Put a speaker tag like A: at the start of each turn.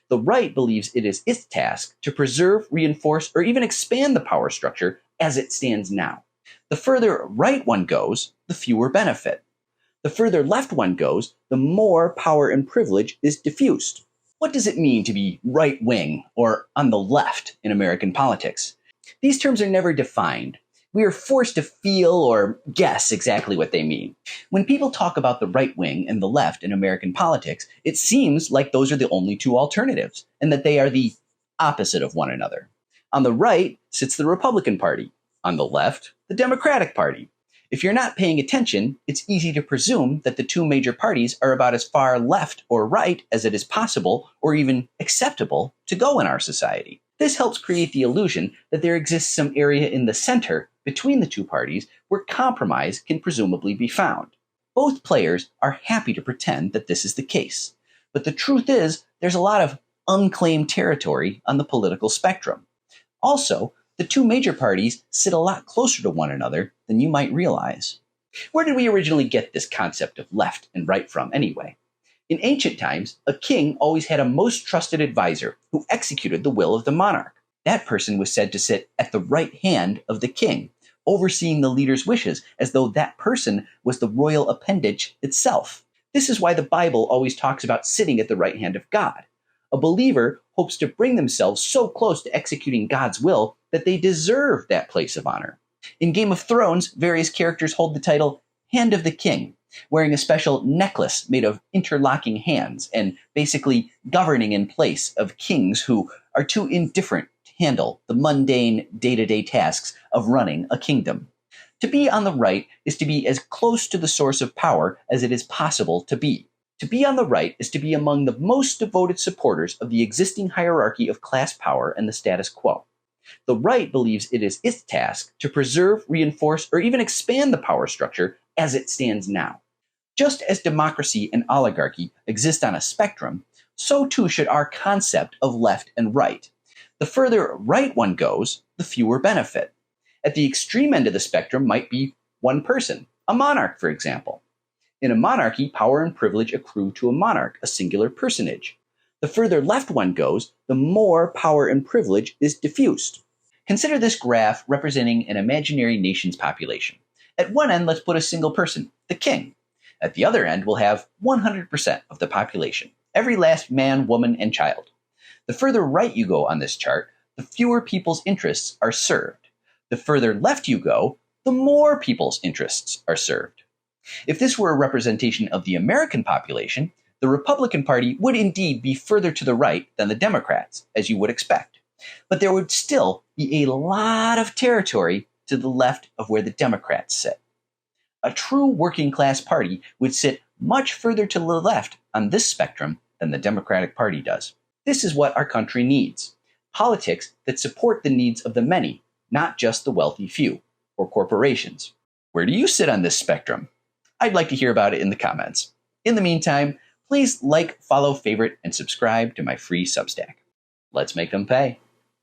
A: The right believes it is its task to preserve, reinforce, or even expand the power structure as it stands now. The further right one goes, the fewer benefit. The further left one goes, the more power and privilege is diffused. What does it mean to be right-wing or on the left in American politics? These terms are never defined. We are forced to feel or guess exactly what they mean. When people talk about the right wing and the left in American politics, it seems like those are the only two alternatives, and that they are the opposite of one another. On the right sits the Republican Party. On the left, the Democratic Party. If you're not paying attention, it's easy to presume that the two major parties are about as far left or right as it is possible or even acceptable to go in our society. This helps create the illusion that there exists some area in the center between the two parties where compromise can presumably be found. Both players are happy to pretend that this is the case, but the truth is there's a lot of unclaimed territory on the political spectrum. Also, the two major parties sit a lot closer to one another than you might realize. Where did we originally get this concept of left and right from anyway? In ancient times, a king always had a most trusted advisor who executed the will of the monarch. That person was said to sit at the right hand of the king, overseeing the leader's wishes as though that person was the royal appendage itself. This is why the Bible always talks about sitting at the right hand of God. A believer hopes to bring themselves so close to executing God's will that they deserve that place of honor. In Game of Thrones, various characters hold the title Hand of the King, wearing a special necklace made of interlocking hands and basically governing in place of kings who are too indifferent to handle the mundane day-to-day tasks of running a kingdom. To be on the right is to be as close to the source of power as it is possible to be. To be on the right is to be among the most devoted supporters of the existing hierarchy of class power and the status quo. The right believes it is its task to preserve, reinforce, or even expand the power structure as it stands now. Just as democracy and oligarchy exist on a spectrum, so too should our concept of left and right. The further right one goes, the fewer benefit. At the extreme end of the spectrum might be one person, a monarch, for example. In a monarchy, power and privilege accrue to a monarch, a singular personage. The further left one goes, the more power and privilege is diffused. Consider this graph representing an imaginary nation's population. At one end, let's put a single person, the king. At the other end, we'll have 100% of the population, every last man, woman, and child. The further right you go on this chart, the fewer people's interests are served. The further left you go, the more people's interests are served. If this were a representation of the American population, the Republican Party would indeed be further to the right than the Democrats, as you would expect. But there would still be a lot of territory to the left of where the Democrats sit. A true working-class party would sit much further to the left on this spectrum than the Democratic Party does. This is what our country needs: politics that support the needs of the many, not just the wealthy few, or corporations. Where do you sit on this spectrum? I'd like to hear about it in the comments. In the meantime, please like, follow, favorite, and subscribe to my free Substack. Let's make them pay.